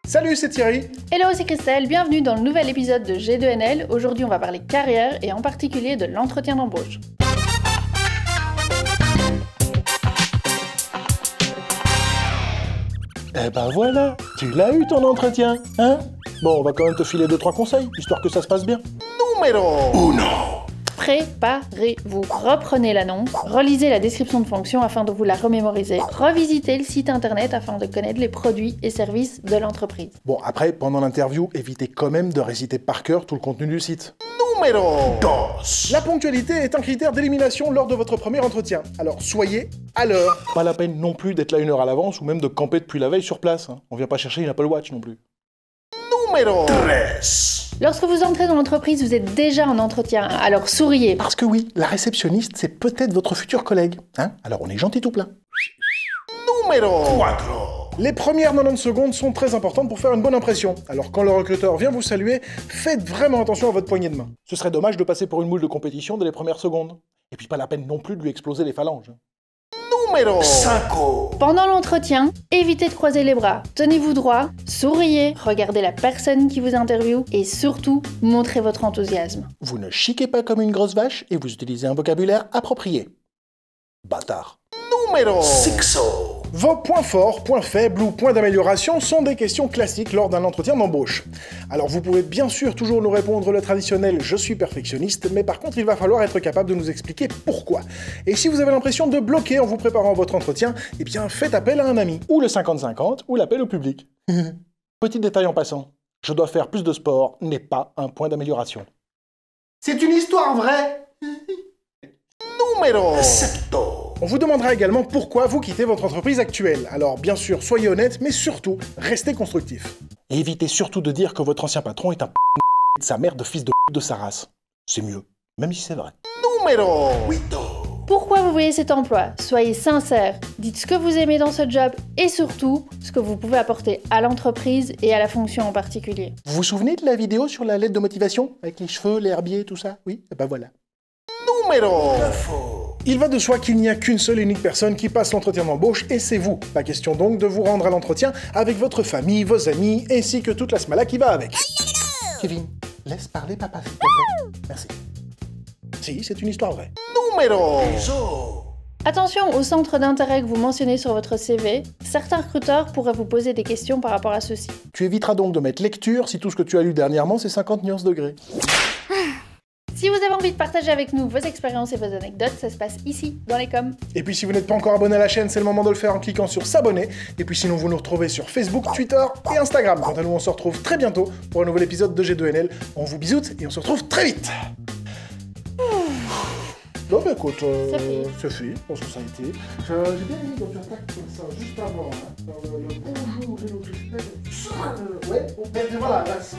Salut, c'est Thierry. Hello, c'est Christelle, bienvenue dans le nouvel épisode de G2NL. Aujourd'hui, on va parler carrière et en particulier de l'entretien d'embauche. Eh ben voilà, tu l'as eu ton entretien, hein? Bon, on va quand même te filer 2-3 conseils, histoire que ça se passe bien. Numéro 1. Préparez-vous, reprenez l'annonce, relisez la description de fonction afin de vous la remémoriser, revisitez le site internet afin de connaître les produits et services de l'entreprise. Bon, après, pendant l'interview, évitez quand même de réciter par cœur tout le contenu du site. Numéro 2. La ponctualité est un critère d'élimination lors de votre premier entretien. Alors soyez à l'heure. Pas la peine non plus d'être là 1 heure à l'avance ou même de camper depuis la veille sur place. On vient pas chercher une Apple Watch non plus. Numéro 3. Lorsque vous entrez dans l'entreprise, vous êtes déjà en entretien, alors souriez. Parce que oui, la réceptionniste, c'est peut-être votre futur collègue. Hein? Alors on est gentil tout plein. Numéro 4. Les premières 90 secondes sont très importantes pour faire une bonne impression. Alors quand le recruteur vient vous saluer, faites vraiment attention à votre poignée de main. Ce serait dommage de passer pour une moule de compétition dès les premières secondes. Et puis pas la peine non plus de lui exploser les phalanges. Numéro 5. Pendant l'entretien, évitez de croiser les bras, tenez-vous droit, souriez, regardez la personne qui vous interviewe et surtout, montrez votre enthousiasme. Vous ne chiquez pas comme une grosse vache et vous utilisez un vocabulaire approprié. Bâtard. Numéro 6. Vos points forts, points faibles ou points d'amélioration sont des questions classiques lors d'un entretien d'embauche. Alors vous pouvez bien sûr toujours nous répondre le traditionnel « je suis perfectionniste », mais par contre il va falloir être capable de nous expliquer pourquoi. Et si vous avez l'impression de bloquer en vous préparant votre entretien, eh bien faites appel à un ami. Ou le 50-50, ou l'appel au public. Petit détail en passant, je dois faire plus de sport n'est pas un point d'amélioration. C'est une histoire vraie. Numéro 7. On vous demandera également pourquoi vous quittez votre entreprise actuelle. Alors bien sûr, soyez honnête, mais surtout, restez constructif. Et évitez surtout de dire que votre ancien patron est un de sa mère de fils de sa race. C'est mieux, même si c'est vrai. Numéro 8. Pourquoi vous voulez cet emploi? Soyez sincère, dites ce que vous aimez dans ce job et surtout, ce que vous pouvez apporter à l'entreprise et à la fonction en particulier. Vous vous souvenez de la vidéo sur la lettre de motivation? Avec les cheveux, l'herbier, tout ça? Oui? Et ben voilà. Numéro 9. Il va de soi qu'il n'y a qu'une seule et unique personne qui passe l'entretien d'embauche et c'est vous. Pas question donc de vous rendre à l'entretien avec votre famille, vos amis, ainsi que toute la smala qui va avec. Kevin, laisse parler papa s'il te plaît. Merci. Si, c'est une histoire vraie. Numéro 10. Attention aux centres d'intérêt que vous mentionnez sur votre CV, certains recruteurs pourraient vous poser des questions par rapport à ceux-ci. Tu éviteras donc de mettre lecture si tout ce que tu as lu dernièrement c'est 50 nuances degrés. Si vous avez envie de partager avec nous vos expériences et vos anecdotes, ça se passe ici, dans les coms. Et puis si vous n'êtes pas encore abonné à la chaîne, c'est le moment de le faire en cliquant sur s'abonner. Et puis sinon vous nous retrouvez sur Facebook, Twitter et Instagram. Quant à nous, on se retrouve très bientôt pour un nouvel épisode de G2NL. On vous bisoute et on se retrouve très vite. Bon bah écoute, c'est fait, je pense que ça a été. J'ai bien aimé quand tu attaques comme ça, juste avant, hein. Le bonjour, j'ai l'autre. Ouais, voilà, là, ça,